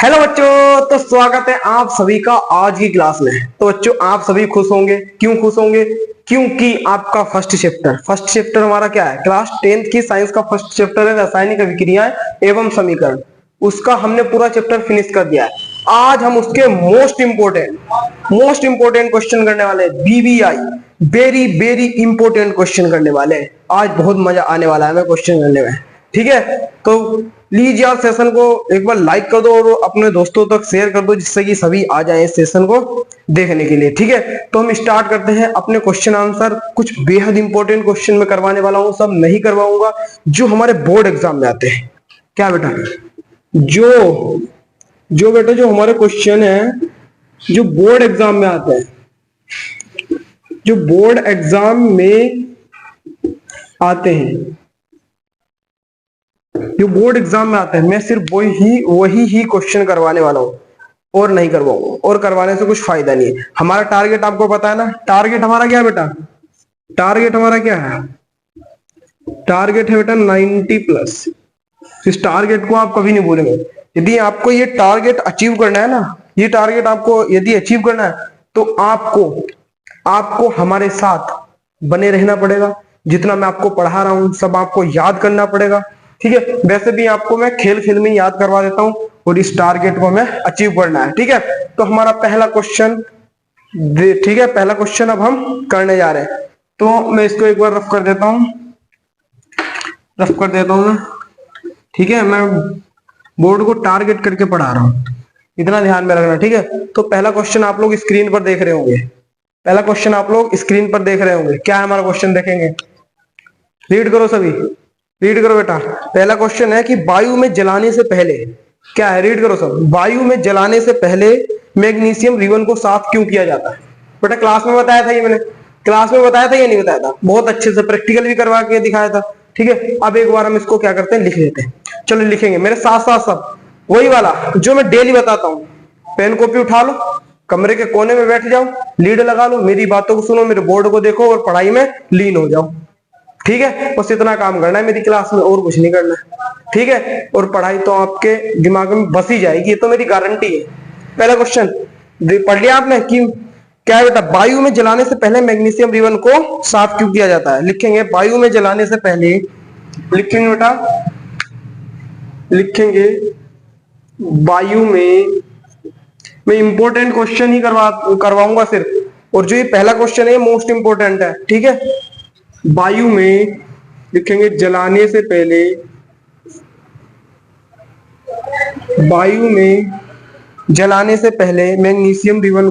Hello बच्चों, तो स्वागत है आप सभी का आज की क्लास में। तो बच्चों आप सभी खुश होंगे। क्यों खुश होंगे? क्योंकि आपका फर्स्ट चैप्टर हमारा क्या है? क्लास 10th की साइंस का फर्स्ट चैप्टर है रासायनिक अभिक्रियाएं एवं समीकरण। उसका हमने पूरा चैप्टर फिनिश कर दिया है। आज हम उसके मोस्ट इंपोर्टेंट क्वेश्चन करने वाले हैं। BBI very very important question करने वाले हैं। आज बहुत मजा आने वाला है हमें क्वेश्चन करने में। ठीक है, तो प्लीज यार सेशन को एक बार लाइक कर दो और अपने दोस्तों तक शेयर कर दो, जिससे कि सभी आ जाए इस सेशन को देखने के लिए। ठीक है, तो हम स्टार्ट करते हैं अपने क्वेश्चन आंसर। कुछ बेहद इंपॉर्टेंट क्वेश्चन मैं करवाने वाला हूं, सब नहीं करवाऊंगा जो हमारे बोर्ड एग्जाम में आते हैं। क्या बेटा? जो जो हमारे क्वेश्चन है जो बोर्ड एग्जाम में आते हैं, जो बोर्ड एग्जाम में आते हैं, जो बोर्ड एग्जाम में आते हैं, मैं सिर्फ वही क्वेश्चन करवाने वाला हूँ और नहीं करवाऊंगा। और करवाने से कुछ फायदा नहीं है। हमारा टारगेट आपको पता है ना। टारगेट हमारा क्या है बेटा? टारगेट हमारा क्या है? टारगेट है बेटा 90+। इस टारगेट को आप कभी नहीं भूलेंगे। यदि आपको ये टारगेट अचीव करना है ना, ये टारगेट आपको यदि अचीव करना है, तो आपको हमारे साथ बने रहना पड़ेगा। जितना मैं आपको पढ़ा रहा हूं सब आपको याद करना पड़ेगा। ठीक है, वैसे भी आपको मैं खेल खेल में याद करवा देता हूं और इस टारगेट को हमें अचीव करना है। ठीक है, तो हमारा पहला क्वेश्चन, ठीक है, पहला क्वेश्चन अब हम करने जा रहे हैं। तो मैं इसको एक बार रफ कर देता हूं। ठीक है, मैं बोर्ड को टारगेट करके पढ़ा रहा हूं, इतना ध्यान में रखना। ठीक है, तो पहला क्वेश्चन आप लोग स्क्रीन पर देख रहे होंगे। पहला क्वेश्चन आप लोग स्क्रीन पर देख रहे होंगे। क्या है हमारा क्वेश्चन? देखेंगे, रीड करो सभी, रीड करो बेटा। पहला क्वेश्चन है कि वायु में जलाने से पहले, क्या है? रीड करो सब। वायु में जलाने से पहले मैग्नीशियम रिबन को साफ क्यों किया जाता है? बेटा क्लास में बताया था, ये मैंने क्लास में बताया था या नहीं बताया था? बहुत अच्छे से प्रैक्टिकल भी करवा के दिखाया था। ठीक है, अब एक बार हम इसको क्या करते हैं, लिख लेते हैं। चलो लिखेंगे मेरे साथ साथ सब, वही वाला जो मैं डेली बताता हूँ। पेन कॉपी उठा लो, कमरे के कोने में बैठ जाओ, लीड लगा लो, मेरी बातों को सुनो, मेरे बोर्ड को देखो और पढ़ाई में लीन हो जाओ। ठीक है, बस इतना काम करना है मेरी क्लास में, और कुछ नहीं करना है। ठीक है, और पढ़ाई तो आपके दिमाग में बस ही जाएगी, ये तो मेरी गारंटी है। पहला क्वेश्चन पढ़ लिया आपने कि क्या है बेटा? वायु में जलाने से पहले मैग्नीशियम रिबन को साफ क्यों किया जाता है? लिखेंगे वायु में जलाने से पहले, लिखेंगे बेटा, लिखेंगे वायु में, मैं इंपॉर्टेंट क्वेश्चन ही करवाऊंगा सिर्फ, और जो ये पहला क्वेश्चन है मोस्ट इंपॉर्टेंट है। ठीक है, वायु में, लिखेंगे जलाने से पहले, वायु में जलाने से पहले मैग्नीशियम रिबन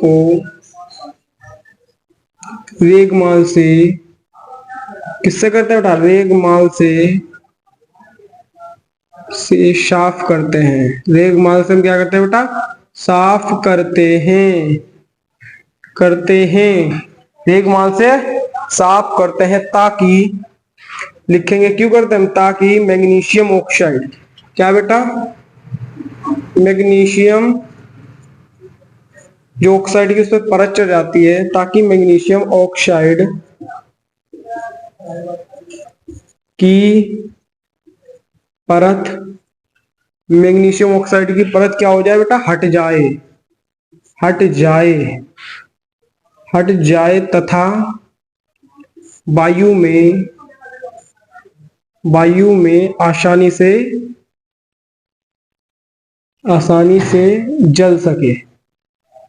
को रेगमाल से, किससे करते हैं बेटा? रेगमाल से साफ करते हैं। रेगमाल से हम क्या करते हैं बेटा? साफ करते हैं। रेगमाल से साफ करते हैं ताकि, लिखेंगे क्यों करते हैं? ताकि मैग्नीशियम ऑक्साइड, क्या बेटा? मैग्नीशियम जो ऑक्साइड की उस पर परत चढ़ जाती है, ताकि मैग्नीशियम ऑक्साइड की परत, मैग्नीशियम ऑक्साइड की परत क्या हो जाए बेटा? हट जाए तथा वायु में आसानी से जल सके,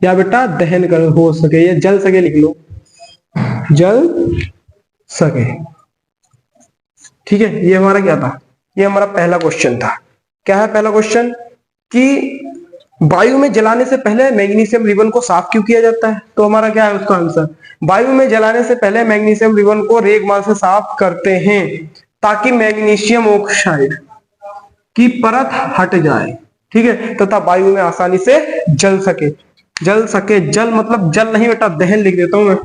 या बेटा दहन कर हो सके, या जल सके, लिख लो, जल सके। ठीक है, ये हमारा क्या था? ये हमारा पहला क्वेश्चन था। क्या है पहला क्वेश्चन? कि वायु में जलाने से पहले मैग्नीशियम रिबन को साफ क्यों किया जाता है? तो हमारा क्या है उसका आंसर? वायु में जलाने से पहले मैग्नीशियम रिबन को रेगमाल से साफ करते हैं ताकि मैग्नीशियम ऑक्साइड की परत हट जाए। ठीक है, तथा वायु में आसानी से जल सके। जल मतलब जल नहीं बेटा, दहन लिख देता हूं मैं,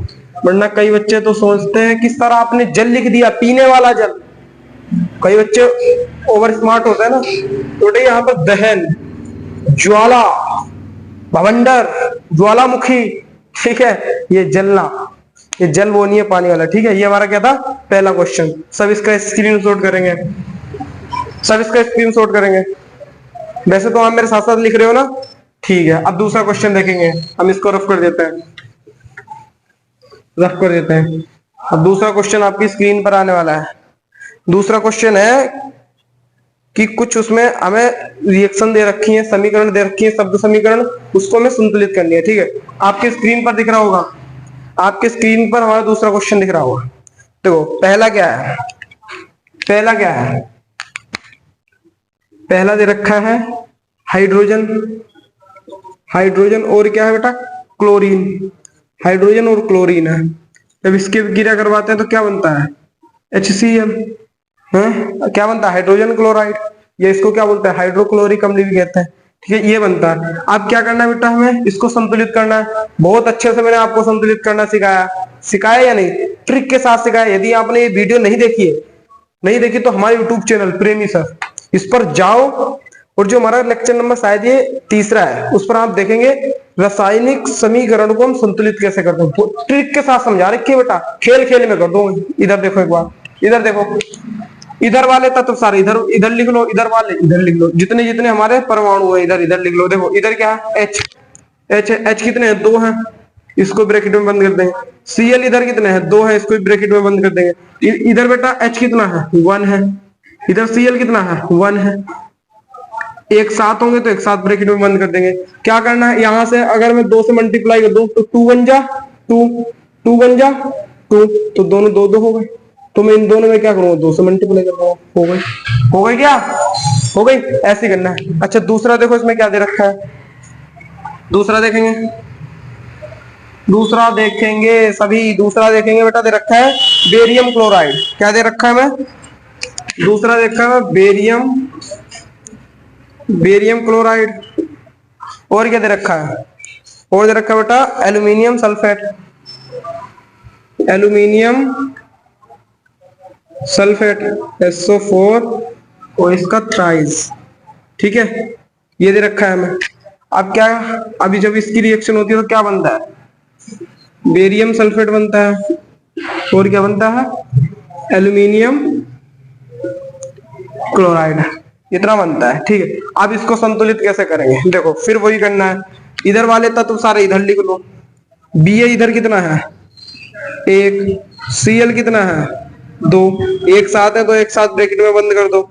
वरना कई बच्चे तो सोचते हैं कि सर आपने जल लिख दिया, पीने वाला जल। कई बच्चे ओवर स्मार्ट होते हैं ना, तो बेटा यहाँ पर दहन, ज्वाला, भवंडर, ज्वालामुखी, ठीक है, ये जलना, ये जल वो नहीं है, पानी वाला। ठीक है, ये हमारा क्या था, पहला क्वेश्चन। सब इसका स्क्रीनशॉट करेंगे, सब इसका स्क्रीनशॉट करेंगे। वैसे तो आप मेरे साथ साथ लिख रहे हो ना, ठीक है। अब दूसरा क्वेश्चन देखेंगे, हम इसको रफ कर देते हैं, रफ कर देते हैं। अब दूसरा क्वेश्चन आपकी स्क्रीन पर आने वाला है। दूसरा क्वेश्चन है कि कुछ उसमें हमें रिएक्शन दे रखी है, समीकरण दे रखी है, शब्द समीकरण, उसको हमें संतुलित करनी है। ठीक है, आपके स्क्रीन पर दिख रहा होगा, आपके स्क्रीन पर हमारा दूसरा क्वेश्चन दिख रहा होगा। देखो पहला क्या है, पहला क्या है, पहला दे रखा है हाइड्रोजन, हाइड्रोजन और क्या है बेटा, क्लोरीन। हाइड्रोजन और क्लोरीन है, जब इसकी क्रिया करवाते हैं तो क्या बनता है, HCl है। क्या बनता है, हाइड्रोजन क्लोराइड, या इसको क्या बोलते हैं, हाइड्रोक्लोरिक अम्ल भी कहते हैं। ठीक है, ये बनता है। अब क्या करना है बेटा, हमें इसको संतुलित करना है। बहुत अच्छे से मैंने आपको संतुलित करना सिखाया, सिखाया या नहीं, ट्रिक के साथ सिखाया। यदि आपने ये वीडियो नहीं देखी है, नहीं देखी, तो हमारे यूट्यूब चैनल प्रेमी सर, इस पर जाओ, और जो हमारा लेक्चर नंबर शायद ये तीसरा है, उस पर आप देखेंगे रासायनिक समीकरण को हम संतुलित कैसे करते हैं। ट्रिक के साथ समझा रखिए बेटा, खेल खेल में कर दो। इधर देखो एक बार, इधर देखो, इधर वाले तत्व सारे इधर इधर लिख लो, इधर वाले इधर लिख लो, जितने जितने हमारे परमाणु है इधर इधर लिख लो। देखो इधर क्या है, H कितने हैं, 2 हैं, इसको ब्रैकेट में बंद कर देंगे। Cl इधर कितने हैं, 2 है, इसको ब्रैकेट में बंद कर देंगे। इधर बेटा H कितना है, 1 है, इधर Cl कितना है, 1 है। एक साथ होंगे तो एक साथ ब्रैकेट में बंद कर देंगे। क्या करना है, यहां से अगर मैं 2 से मल्टीप्लाई कर दूं तो 2 बन जा 2, 2 बन जा 2, तो दोनों 2 2 हो गए। तो मैं इन दोनों में क्या करूंगा, 2 से मल्टीप्लाई कर दूंगा, हो गई, हो गई क्या, हो गई। ऐसे करना है। अच्छा दूसरा देखो, इसमें क्या दे रखा है, दूसरा देखेंगे, दूसरा देखेंगे सभी, दूसरा देखेंगे बेटा, दे रखा है बेरियम क्लोराइड। क्या दे रखा है, मैं दूसरा देखा है बेरियम, बेरियम क्लोराइड। और क्या दे रखा है, और दे रखा है बेटा aluminium sulphate, aluminium sulphate SO4 और इसका थ्राइस। ठीक है, ये दे रखा है हमें। अब क्या, अभी जब इसकी रिएक्शन होती है तो क्या बनता है, बेरियम सल्फेट बनता है, और क्या बनता है, एल्यूमिनियम क्लोराइड, इतना बनता है। ठीक है, अब इसको संतुलित कैसे करेंगे, देखो फिर वही करना है। इधर वाले तत्व सारे इधर लिख लो। Ba इधर कितना है, 1, Cl कितना है, 2, एक साथ है तो एक साथ ब्रैकेट में बंद कर दो।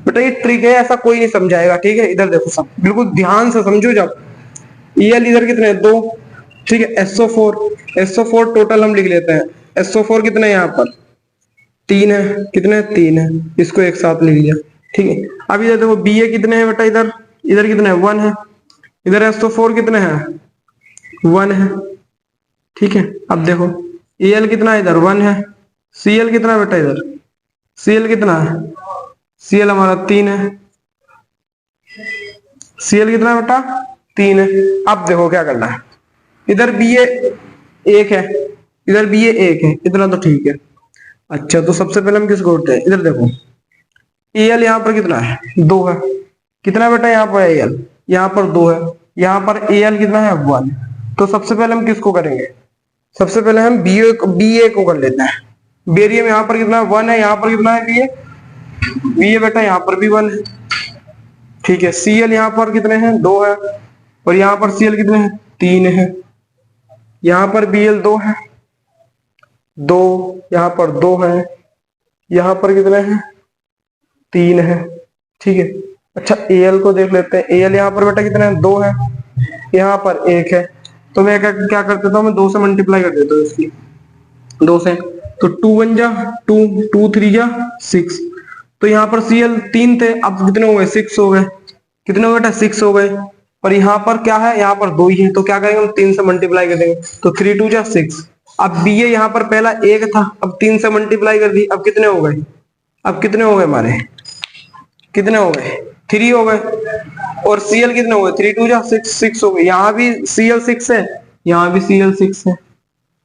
बेटा ये ट्रिक है, ऐसा कोई नहीं समझाएगा। ठीक है, इधर देखो, सब बिल्कुल ध्यान से समझो। जब Al इधर कितने हैं, 2, ठीक है, SO4 टोटल हम लिख लेते हैं। SO4 कितने यहाँ पर, 3 है, कितने 3 है, इसको एक साथ लिख लिया। ठीक है, अब इधर देखो Ba कितने हैं बेटा, इधर इधर कितने हैं, 1 है, इधर SO4 कितने हैं, 1 है। ठीक है, अब देखो Al कितना है, इधर 1 है, Cl कितना बेटा, इधर Cl कितना है, Cl हमारा 3 है, Cl कितना बेटा, 3 है। अब देखो क्या करना है, इधर Ba 1 है, इधर Ba 1 है, इतना तो ठीक है। अच्छा तो सबसे पहले हम किसको उठते हैं, इधर देखो Al यहाँ पर कितना है, 2 है, कितना बेटा यहाँ पर Al, यहाँ पर 2 है, यहाँ पर Al कितना है, 1। तो सबसे पहले हम किसको करेंगे, सबसे पहले हम Ba को कर लेते हैं। बेरियम यहाँ पर कितना है, 1 है, यहाँ पर कितना है Ba बेटा यहाँ पर भी 1 है। ठीक है, Cl यहाँ पर कितने हैं, 2 है, और यहाँ पर Cl कितने हैं, 3 है, यहाँ पर Bl 2 है, 2, यहाँ पर 2 है, यहाँ पर कितने हैं, 3 है। ठीक है, अच्छा Al को देख लेते हैं। Al यहाँ पर बेटा कितने हैं, 2 है, यहाँ पर 1 है। तो मैं क्या कर देता हूँ, मैं 2 से मल्टीप्लाई कर देता हूँ इसकी, 2 से, तो 2 बन जा 2, 2 3 जा 6। तो यहाँ पर Cl 3 थे, अब कितने हो गए, 6 हो गए, कितने हो गए बेटा, 6 हो गए। और यहाँ पर क्या है, यहाँ पर 2 ही है, तो क्या करेंगे हम, 3 से मल्टीप्लाई कर देंगे, तो 3 2 जा 6। अब Ba यहाँ पर पहला 1 था, अब 3 से मल्टीप्लाई कर दी, अब कितने हो गए, अब कितने हो गए हमारे, कितने हो गए, 3 हो गए। और Cl कितने हो गए, 3 2 जा 6, 6 हो गए। यहाँ भी Cl 6 है, यहाँ भी Cl 6 है।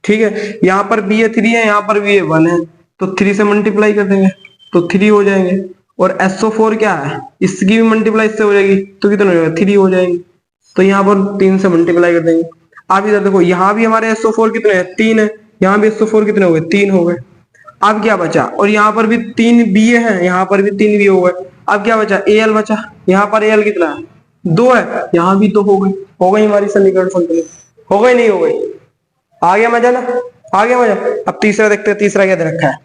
ठीक है, यहाँ पर Ba 3 है, यहाँ पर Ba 1 है, तो 3 से मल्टीप्लाई कर देंगे तो 3 हो जाएंगे। और SO4 क्या है, इसकी भी मल्टीप्लाई इससे हो जाएगी, तो कितने हो जाएगा, 3 हो जाएंगे। तो यहाँ पर 3 से मल्टीप्लाई कर देंगे। अब इधर देखो, यहाँ भी हमारे SO4 कितने हैं, 3 है, यहाँ भी SO4 कितने हो गए, 3 हो गए। अब क्या बचा, और यहाँ पर भी 3 BA है, यहाँ पर भी 3 BA हो गए। अब क्या बचा, AL बचा। यहाँ पर AL कितना है, 2 है, यहाँ भी 2 हो गई हमारी समीकरण संतुलित। हो गई, नहीं हो गई? आ गया मजा ना, आ गया मजा। अब तीसरा देखते हैं, तीसरा क्या दे रखा है।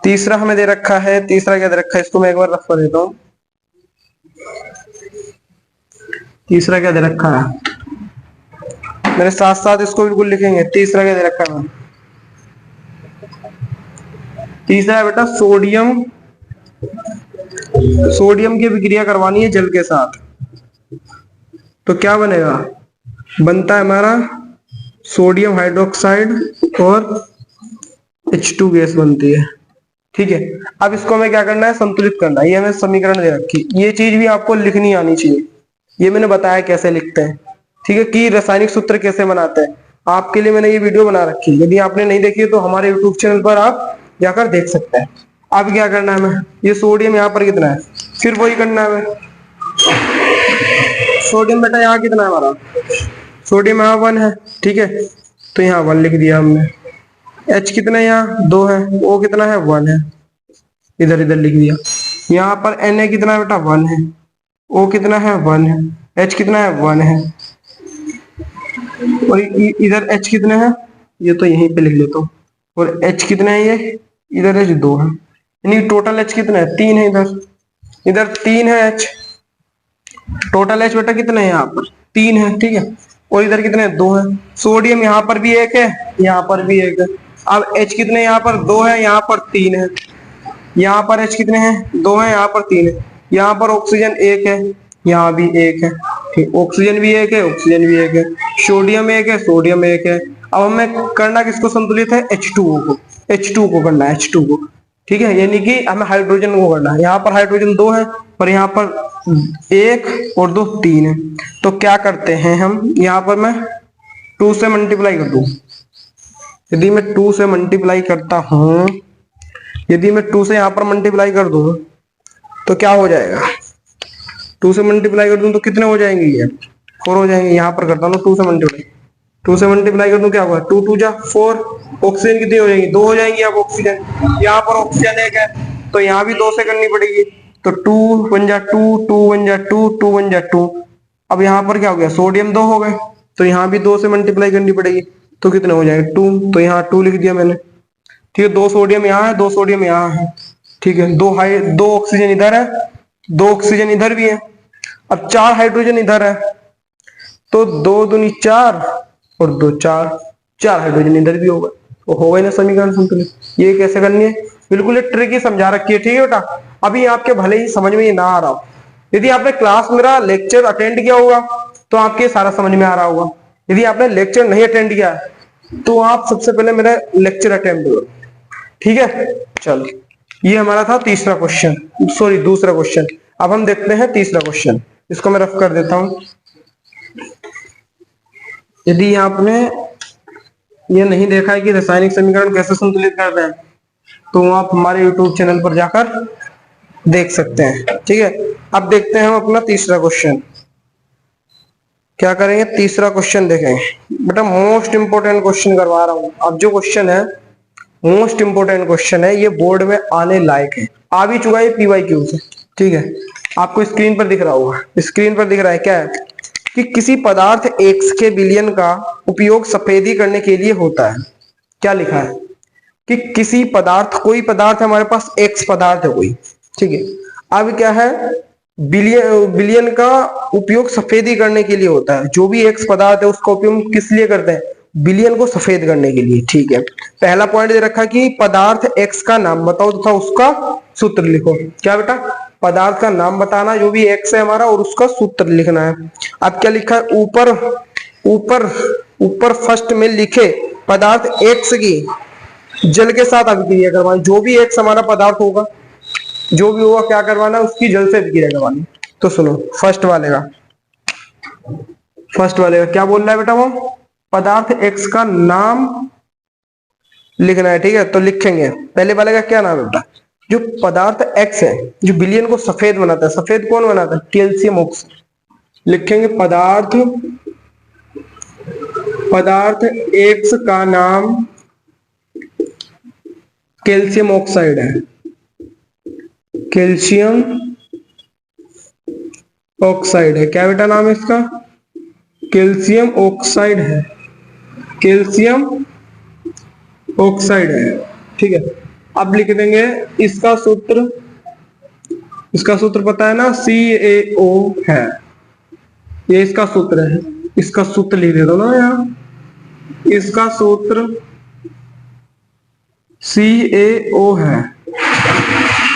तीसरा हमें दे रखा है, तीसरा क्या दे रखा है, इसको मैं एक बार रख कर देता हूं। तीसरा क्या दे रखा है, मेरे साथ साथ इसको बिल्कुल लिखेंगे। तीसरा क्या दे रखा है, तीसरा है बेटा सोडियम, सोडियम की अभिक्रिया करवानी है जल के साथ। तो क्या बनेगा, बनता है हमारा सोडियम हाइड्रोक्साइड और H2 गैस बनती है। ठीक है, अब इसको हमें क्या करना है, संतुलित करना है। ये हमें समीकरण दे रखी, ये चीज भी आपको लिखनी आनी चाहिए। ये मैंने बताया कैसे लिखते हैं, ठीक है, कि रासायनिक सूत्र कैसे बनाते हैं। आपके लिए मैंने ये वीडियो बना रखी है, यदि आपने नहीं देखी है तो हमारे यूट्यूब चैनल पर आप जाकर देख सकते हैं। अब क्या करना है हमें, ये सोडियम यहाँ पर कितना है, फिर वही करना है हमें। सोडियम बेटा यहाँ कितना है हमारा, सोडियम यहाँ 1 है, ठीक है, तो यहाँ 1 लिख दिया हमने। H कितना है, यहाँ 2 है, O कितना है, 1 है, इधर इधर लिख दिया। यहाँ पर Na कितना है बेटा, 1 है, O कितना है, 1 है, H कितना है, 1 है, और इधर H कितने हैं, ये तो यहीं पे लिख लेता हूँ। और H कितने हैं, ये इधर H 2 है, यानी टोटल H कितना है, 3 है। इधर इधर 3 है H, टोटल H बेटा कितने हैं, यहाँ पर 3 है, ठीक है, और इधर कितने हैं, 2 है। सोडियम यहाँ पर भी 1 है, यहाँ पर भी 1 है। अब H कितने, यहाँ पर 2 है, यहाँ पर 3 है। यहाँ पर H कितने हैं, 2 है, यहाँ पर 3 है। यहाँ पर ऑक्सीजन 1 है, यहाँ भी 1 है, ठीक, ऑक्सीजन भी 1 है, ऑक्सीजन भी 1 है, सोडियम 1 है, सोडियम 1 है। अब हमें करना किसको संतुलित है, H2O को, H2 को करना है, H2 को, ठीक है, यानी कि हमें हाइड्रोजन को करना है। यहाँ पर हाइड्रोजन 2 है और यहाँ पर 1 और 2 3 है। तो क्या करते हैं हम, यहाँ पर मैं 2 से मल्टीप्लाई कर दूं। यदि मैं 2 से मल्टीप्लाई करता हूं, यदि मैं 2 से यहाँ पर मल्टीप्लाई कर दूं तो क्या हो जाएगा, 2 से मल्टीप्लाई कर दूं तो कितने हो जाएंगे, ये 4 हो जाएंगे। यहाँ पर करता हूँ 2 से मल्टीप्लाई, 2 से मल्टीप्लाई कर दूं क्या होगा, 2 2 जा 4, ऑक्सीजन कितनी हो जाएगी, 2 हो जाएंगी। अब ऑक्सीजन, यहाँ पर ऑक्सीजन 1 है तो यहाँ भी 2 से करनी पड़ेगी, तो 2 1 जा 2, 2 1 जा 2, 2 1 जा 2। अब यहाँ पर क्या हो गया, सोडियम 2 हो गए, तो यहाँ भी 2 से मल्टीप्लाई करनी पड़ेगी, तो कितने हो जाएंगे, 2, तो यहाँ 2 लिख दिया मैंने, ठीक है। 2 सोडियम यहाँ है, 2 सोडियम यहाँ है, ठीक है, 2 ऑक्सीजन इधर है, 2 ऑक्सीजन इधर भी है। अब 4 हाइड्रोजन इधर है, तो 2 दूनी 4 और 2 4, 4 हाइड्रोजन इधर भी होगा, तो हो गई ना समीकरण संतुलित। ये कैसे करनी है, बिल्कुल ये ट्रिक ही समझा रखी है, ठीक है बेटा। अभी आपके भले ही समझ में ये ना आ रहा हो, यदि आपने क्लास मेरा लेक्चर अटेंड किया होगा तो आपके सारा समझ में आ रहा होगा। यदि आपने लेक्चर नहीं अटेंड किया तो आप सबसे पहले मेरा लेक्चर अटेंड करो, ठीक है। चल, ये हमारा था तीसरा क्वेश्चन, सॉरी दूसरा क्वेश्चन। अब हम देखते हैं तीसरा क्वेश्चन, इसको मैं रफ कर देता हूं। यदि आपने ये नहीं देखा है कि रासायनिक समीकरण कैसे संतुलित करते हैं तो आप हमारे YouTube चैनल पर जाकर देख सकते हैं, ठीक है। अब देखते हैं हम अपना तीसरा क्वेश्चन, क्या करेंगे, तीसरा क्वेश्चन देखेंगे। बेटा मोस्ट इंपोर्टेंट क्वेश्चन करवा रहा हूं। अब जो क्वेश्चन है मोस्ट इंपोर्टेंट क्वेश्चन है, ये बोर्ड में आने लायक है, आ भी चुका है PYQ से, ठीक है। आपको स्क्रीन पर दिख रहा होगा, स्क्रीन पर दिख रहा है क्या है कि किसी पदार्थ X के विलयन का उपयोग सफेदी करने के लिए होता है। क्या लिखा है कि किसी पदार्थ, कोई पदार्थ है हमारे पास, X पदार्थ है कोई, ठीक है। अब क्या है, विलयन का उपयोग सफेदी करने के लिए होता है। जो भी X पदार्थ है उसका उपयोग किस लिए करते हैं, विलयन को सफेद करने के लिए, ठीक है। पहला पॉइंट दे रखा कि पदार्थ X का नाम बताओ तथा उसका सूत्र लिखो। क्या बेटा, पदार्थ का नाम बताना जो भी X है हमारा, और उसका सूत्र लिखना है। अब क्या लिखा है, ऊपर ऊपर ऊपर फर्स्ट में लिखे पदार्थ X की जल के साथ अभिक्रिया करवानी। जो भी X हमारा पदार्थ होगा, जो भी होगा, क्या करवाना, उसकी जल से अभिक्रिया करवानी। तो सुनो, फर्स्ट वाले का क्या बोल रहा है बेटा, वो पदार्थ X का नाम लिखना है, ठीक है। तो लिखेंगे पहले वाले का क्या नाम है बेटा, जो पदार्थ X है जो विलयन को सफेद बनाता है। सफेद कौन बनाता है, कैल्शियम ऑक्साइड। लिखेंगे पदार्थ X का नाम कैल्शियम ऑक्साइड है, कैल्शियम ऑक्साइड है। क्या बेटा नाम है इसका? कैल्शियम ऑक्साइड है, कैल्शियम ऑक्साइड है। ठीक है, अब लिख देंगे इसका सूत्र, इसका सूत्र पता है ना, CaO है, ये इसका सूत्र है। इसका सूत्र लिख दे दो ना यहाँ, इसका सूत्र CaO है।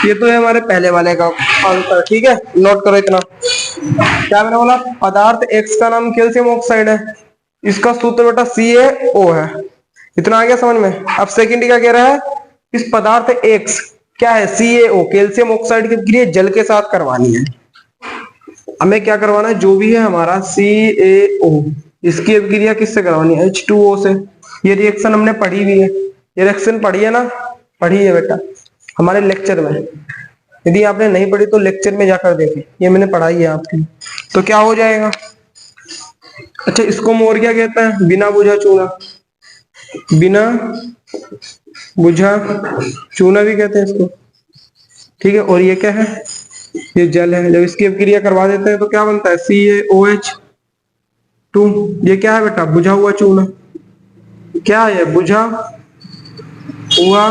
ये तो है हमारे पहले वाले का आंसर। ठीक है, नोट करो इतना। क्या मैंने बोला? पदार्थ X का नाम कैल्शियम ऑक्साइड है, इसका सूत्र बेटा CaO है। इतना आ गया समझ में? अब सेकंड क्या कह रहा है? इस पदार्थ X क्या है? CaO, कैल्शियम ऑक्साइड की क्रिया जल के साथ करवानी है। हमें क्या करवाना है? जो भी है हमारा CaO, इसकी अभिक्रिया किससे करवानी है? H2O से। ये रिएक्शन हमने पढ़ी भी है, ये रिएक्शन पढ़ी है ना? पढ़ी है बेटा हमारे लेक्चर में। यदि आपने नहीं पढ़ी तो लेक्चर में जाकर देखें, ये मैंने पढ़ाई है आपकी। तो क्या हो जाएगा? अच्छा, इसको मोर क्या कहते हैं? बिना बुझा चूना, बिना बुझा चूना भी कहते हैं इसको। ठीक है, और ये क्या है? ये जल है। जब इसकी अभिक्रिया करवा देते हैं तो क्या बनता है? CaOH2। ये क्या है बेटा? बुझा हुआ चूना। क्या है? बुझा हुआ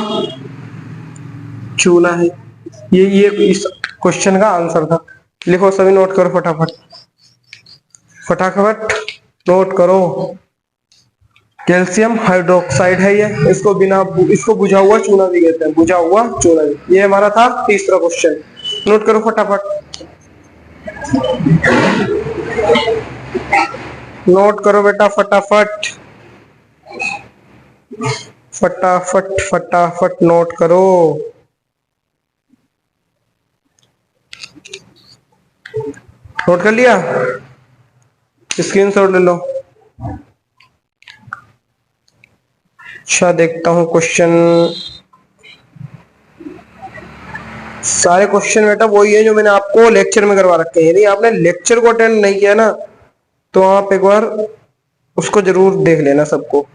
चूना है। ये इस क्वेश्चन का आंसर था। लिखो सभी, नोट करो फटाफट, फटाफट नोट करो। कैल्शियम हाइड्रोक्साइड है ये, इसको इसको बुझा हुआ चूना भी कहते हैं, बुझा हुआ चूना भी। ये हमारा था तीसरा क्वेश्चन। नोट करो फटाफट, नोट करो बेटा फटाफट, फटाफट फटाफट नोट करो। नोट कर लिया? स्क्रीनशॉट ले लो। अच्छा, देखता हूं क्वेश्चन। सारे क्वेश्चन बेटा वही है जो मैंने आपको लेक्चर में करवा रखे हैं। यदि आपने लेक्चर को अटेंड नहीं किया ना तो आप एक बार उसको जरूर देख लेना, सबको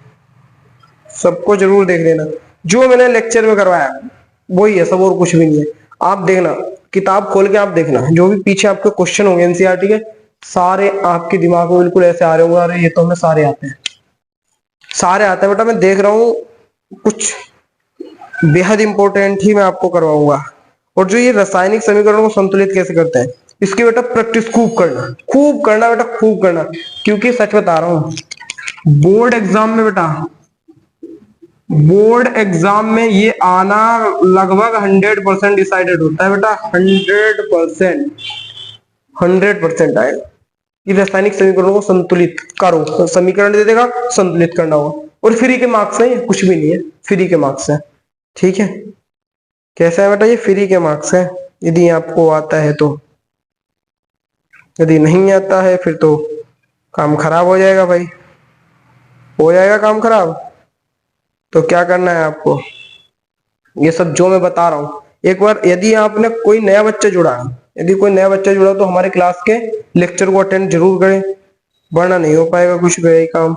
जरूर देख लेना। जो मैंने लेक्चर में करवाया वही है सब, और कुछ भी नहीं है। आप देखना, किताब खोल के आप देखना, जो भी पीछे आपके क्वेश्चन होंगे एनसीईआरटी के, सारे आपके दिमाग में बिल्कुल ऐसे आ रहे होंगे, अरे ये तो हमें सारे आते हैं, सारे आते हैं बेटा। मैं देख रहा हूँ कुछ बेहद इंपॉर्टेंट ही मैं आपको करवाऊंगा। और जो ये रासायनिक समीकरणों को संतुलित कैसे करते हैं, इसकी बेटा प्रैक्टिस खूब करना, खूब करना बेटा, खूब करना। क्योंकि सच बता रहा हूं, बोर्ड एग्जाम में बेटा, बोर्ड एग्जाम में ये आना लगभग 100% डिसाइडेड होता है बेटा। 100%, 100% आएगा कि रासायनिक समीकरणों को संतुलित करो। तो समीकरण दे देगा, संतुलित करना होगा। और फ्री के मार्क्स है, कुछ भी नहीं है, फ्री के मार्क्स है। ठीक है, कैसा है बेटा? ये फ्री के मार्क्स है यदि आपको आता है तो। यदि नहीं आता है फिर तो काम खराब हो जाएगा भाई, हो जाएगा काम खराब। तो क्या करना है आपको? ये सब जो मैं बता रहा हूं, एक बार यदि आपने कोई नया बच्चा जुड़ा, यदि कोई नया बच्चा जुड़ा तो हमारे क्लास के लेक्चर को अटेंड जरूर करें, वरना नहीं हो पाएगा कुछ भी काम।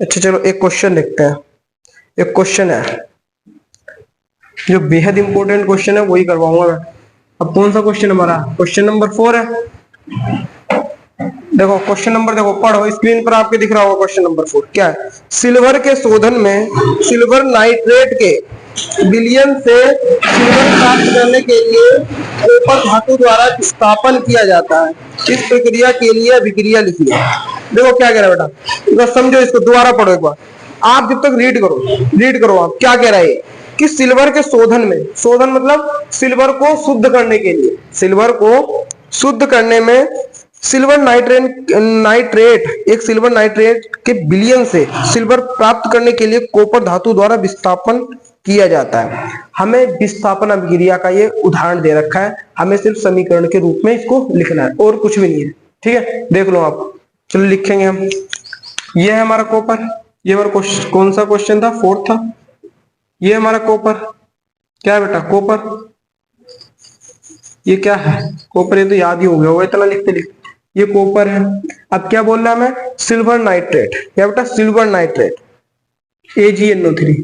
अच्छा चलो, एक क्वेश्चन देखते हैं। एक क्वेश्चन है जो बेहद इंपॉर्टेंट क्वेश्चन है, वही करवाऊंगा मैं। अब कौन सा क्वेश्चन हमारा? क्वेश्चन नंबर 4 है। देखो क्वेश्चन नंबर, देखो पढ़ो, स्क्रीन पर आपके दिख रहा होगा क्वेश्चन नंबर 4। क्या है? सिल्वर के शोधन में सिल्वर नाइट्रेट के विलयन से सिल्वर प्राप्त करने के लिए कॉपर धातु द्वारा स्थापन किया जाता है। इस प्रक्रिया के लिए अभिक्रिया लिखिए। देखो क्या कह रहा है बेटा, एक बार समझो इसको, दोबारा पढ़ो एक बार। आप जब तक रीड करो, रीड करो आप, क्या कह रहा है कि सिल्वर के शोधन में, शोधन मतलब सिल्वर को शुद्ध करने के लिए, सिल्वर को शुद्ध करने में सिल्वर नाइट्रेट, एक सिल्वर नाइट्रेट के विलयन से सिल्वर प्राप्त करने के लिए कॉपर धातु द्वारा विस्थापन किया जाता है। हमें विस्थापन अभिक्रिया का ये उदाहरण दे रखा है, हमें सिर्फ समीकरण के रूप में इसको लिखना है, और कुछ भी नहीं है। ठीक है, देख लो आप। चलो लिखेंगे हम। ये है हमारा कॉपर, ये हमारा कौन सा क्वेश्चन था? 4 था। ये हमारा कॉपर, क्या है बेटा? कॉपर। ये क्या है? कॉपर। ये तो याद ही हो गया होगा इतना लिखते लिखते। ये कॉपर है। अब क्या बोल रहा है हमें? Silver nitrate. क्या बेटा? Silver nitrate, AgNO3।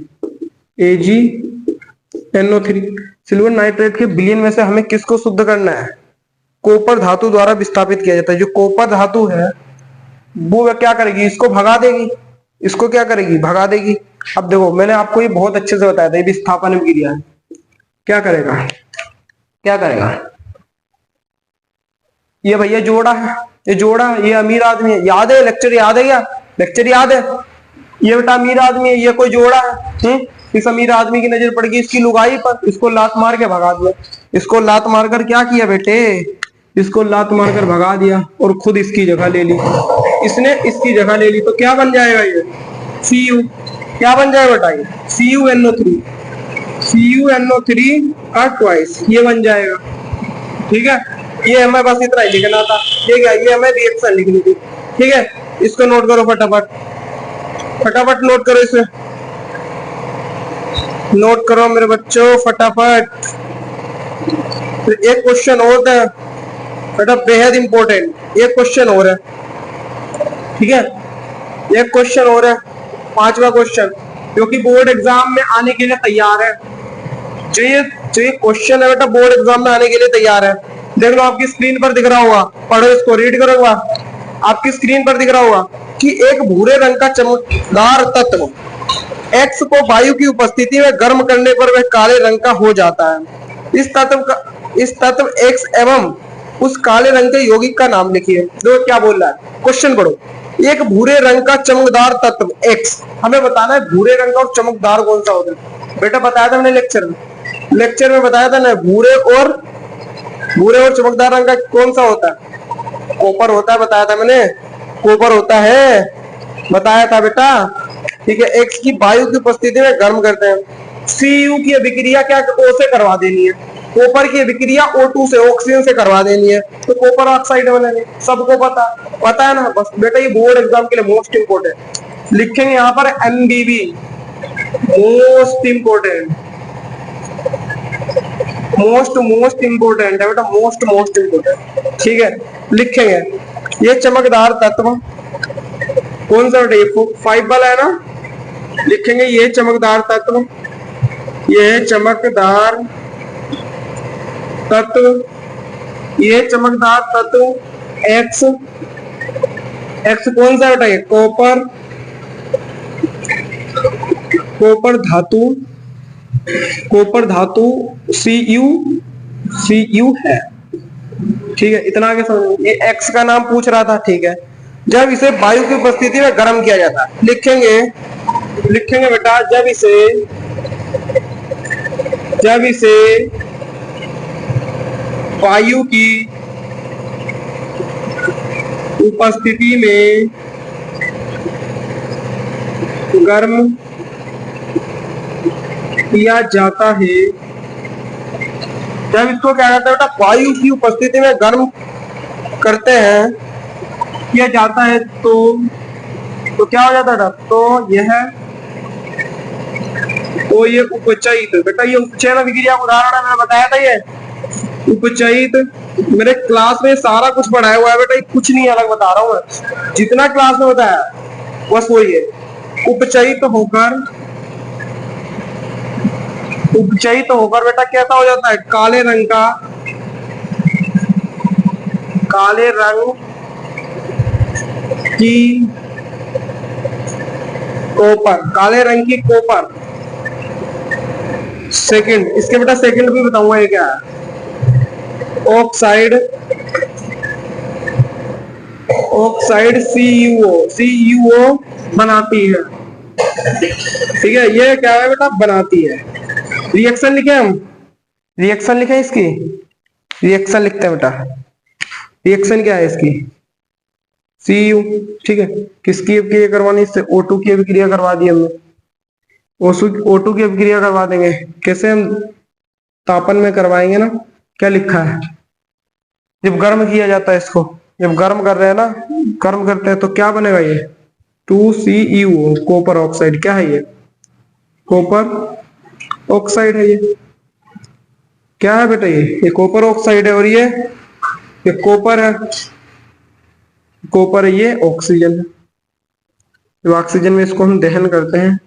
AgNO3। Silver nitrate के विलयन में से हमें किसको शुद्ध करना है? कॉपर धातु द्वारा विस्थापित किया जाता है। जो कॉपर धातु है वो क्या करेगी, इसको भगा देगी। इसको क्या करेगी, भगा देगी। अब देखो मैंने आपको ये बहुत अच्छे से बताया था, ये विस्थापन क्रिया है। क्या करेगा, क्या करेगा, ये भैया जोड़ा है, ये जोड़ा है, ये अमीर आदमी है। याद है लेक्चर, याद है क्या, लेक्चर याद है? ये बेटा अमीर आदमी है, ये कोई जोड़ा है। इस अमीर आदमी की नजर पड़ गई इसकी लुगाई पर, इसको लात मार के भगा दिया। इसको लात मारकर क्या किया बेटे, इसको लात मारकर भगा दिया और खुद इसकी जगह ले ली। इसने इसकी जगह ले ली तो क्या बन जाएगा ये, Cu। क्या बन जाएगा बेटा ये, CuNO3। CuNO3 का ट्वाइस ये बन जाएगा। ठीक है, ये हमें बस इतना ही लिखना था। ठीक है, ये हमें रिएक्शन लिखनी थी। ठीक है, इसको नोट करो फटाफट, फटाफट नोट करो इसे, नोट करो मेरे बच्चों फटाफट। तो एक क्वेश्चन और है बेटा, बेहद इंपॉर्टेंट एक क्वेश्चन और है। ठीक है, एक क्वेश्चन और है, 5वां क्वेश्चन, जो कि बोर्ड एग्जाम में आने के लिए तैयार है। जो ये क्वेश्चन है बेटा बोर्ड एग्जाम में आने के लिए तैयार है। देख लो आपकी स्क्रीन पर दिख रहा होगा, पढ़ो इसको, रीड करो। आपकी स्क्रीन पर दिख रहा होगा कि एक भूरे रंग का चमकदार तत्व X को वायु की उपस्थिति में गर्म करने पर वह काले रंग का हो जाता है। इस तत्व X एवं उस काले रंग के यौगिक का नाम लिखिए। दो क्या बोल रहा है, क्वेश्चन पढ़ो। एक भूरे रंग का चमकदार तत्व X, हमें बताना है भूरे रंग का और चमकदार कौन सा होता है। बेटा बताया था मैंने लेक्चर में बताया था ना, भूरे और चमकदार रंग का कौन सा होता है, कॉपर होता है, बताया था मैंने, कॉपर होता है, बताया था बेटा। ठीक है, X की वायु की उपस्थिति में गर्म करते हैं। Cu की अभिक्रिया क्या O से करवा देनी है, कॉपर की अभिक्रिया O2 से, ऑक्सीजन से करवा देनी है, तो कॉपर ऑक्साइड बनेंगे। सबको पता है ना। बस बेटा ये बोर्ड एग्जाम के लिए मोस्ट इंपोर्टेंट लिखेंगे यहाँ पर MBB, most important, most important है बेटा, मोस्ट इंपोर्टेंट। ठीक है, लिखेंगे ये चमकदार तत्व कौन सा बेटा, ये 5 वाला है ना। लिखेंगे ये चमकदार तत्व, ये चमकदार तत्व, ये चमकदार तत्व X कौन सा बेटा, ये कॉपर धातु Cu है। ठीक है, इतना आगे समझ। ये X का नाम पूछ रहा था। ठीक है, जब इसे वायु की उपस्थिति में गर्म किया जाता है, लिखेंगे बेटा, जब इसे वायु की उपस्थिति में गर्म किया जाता है, जब इसको क्या कहते हैं बेटा, वायु की उपस्थिति में गर्म करते हैं, किया जाता है, तो क्या हो जाता है, तो ये उपचयित बेटा, ये उपचयन अभिक्रिया का उदाहरण है, मैंने बताया था। ये उपचयित मेरे क्लास में सारा कुछ पढ़ाया हुआ है बेटा, ये कुछ नहीं अलग बता रहा हूँ मैं, जितना क्लास में बताया बस वही है। उपचयित होकर बेटा कैसा हो जाता है, काले रंग की कॉपर। सेकंड, इसके बेटा सेकंड भी बताऊंगा ये क्या है। ऑक्साइड CuO बनाती है। ठीक है, ये क्या है बेटा, बनाती है। रिएक्शन लिखे हम, रिएक्शन लिखे इसकी, रिएक्शन लिखते हैं बेटा। रिएक्शन क्या है इसकी, Cu। ठीक है, किसकी अभिक्रिया करवानी, इससे O2 की अभिक्रिया करवा दी हमने, O2 की अभिक्रिया करवा देंगे। कैसे, हम तापन में करवाएंगे ना। क्या लिखा है, जब गर्म किया जाता है इसको, जब गर्म कर रहे हैं ना, गर्म करते हैं तो क्या बनेगा, ये 2CuO, कॉपर ऑक्साइड। क्या है ये, कॉपर ऑक्साइड है। ये क्या है बेटा, ये कॉपर ऑक्साइड है, और ये कॉपर है, ये ऑक्सीजन है। जब ऑक्सीजन में इसको हम दहन करते हैं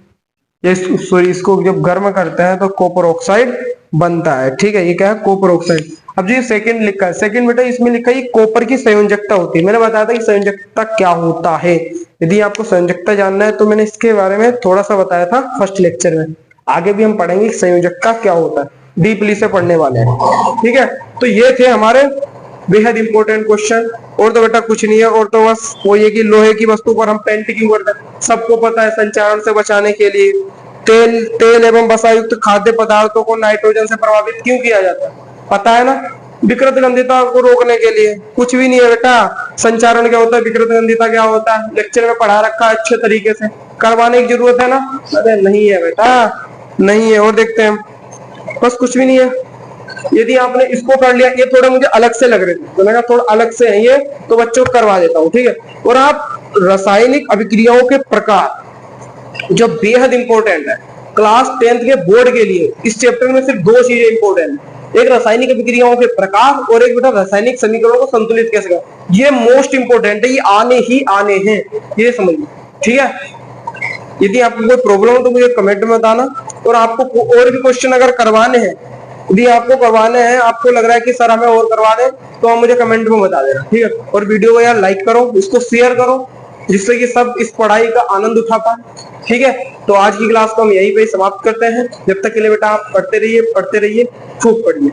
ये सॉरी, इसको जब गर्म करते हैं तो कॉपर ऑक्साइड बनता है। ठीक है, ये क्या है, कॉपर ऑक्साइड। अब जो सेकंड लिखा है, सेकंड बेटा इसमें लिखा है कॉपर की संयोजकता होती है। मैंने बताया था कि संयोजकता क्या होता है। यदि आपको संयोजकता जानना है तो मैंने इसके बारे में थोड़ा सा बताया था फर्स्ट लेक्चर में। आगे भी हम पढ़ेंगे संयोजकता क्या होता है, डीपली से पढ़ने वाले हैं। ठीक है, तो ये थे हमारे बेहद इंपॉर्टेंट क्वेश्चन। और तो बेटा कुछ नहीं है, और तो बस वो ये कि लोहे की वस्तु पर हम पेंट क्यों करते हैं, सबको पता है, संचारण से बचाने के लिए। तेल तेल एवं वसायुक्त खाद्य पदार्थों को नाइट्रोजन से प्रभावित क्यों किया जाता है, पता है ना, विकृत गंधिता को रोकने के लिए। कुछ भी नहीं है बेटा, संचारण क्या होता है, विकृत गंधिता क्या होता है, लेक्चर में पढ़ा रखा है अच्छे तरीके से, करवाने की जरूरत है ना? अरे नहीं है बेटा, नहीं है। और देखते हैं, बस कुछ भी नहीं है। यदि आपने इसको कर लिया, ये थोड़े मुझे अलग से लग रहे थे तो मैंने थोड़ा अलग से है ये, तो बच्चों को करवा देता हूँ। ठीक है, और आप रासायनिक अभिक्रियाओं के प्रकार जो बेहद इंपॉर्टेंट है क्लास 10th के बोर्ड के लिए, इस चैप्टर में सिर्फ दो चीजें इंपॉर्टेंट है, एक रासायनिक अभिक्रियाओं के प्रकार और एक बेटा रासायनिक समीकरणों को संतुलित कैसे करें। ये मोस्ट इंपॉर्टेंट है, ये आने ही आने हैं, ये समझ लो। ठीक है, यदि आपको कोई प्रॉब्लम हो तो मुझे कमेंट में बताना। और आपको और भी क्वेश्चन अगर करवाने हैं, यदि आपको करवाने हैं, आपको लग रहा है कि सर हमें और करवा दें, तो आप मुझे कमेंट में बता देना। ठीक है, और वीडियो को यार लाइक करो, इसको शेयर करो, जिससे कि सब इस पढ़ाई का आनंद उठा पाए। ठीक है, तो आज की क्लास को हम यहीं पे समाप्त करते हैं। जब तक के लिए बेटा आप पढ़ते रहिए, खूब पढ़िए।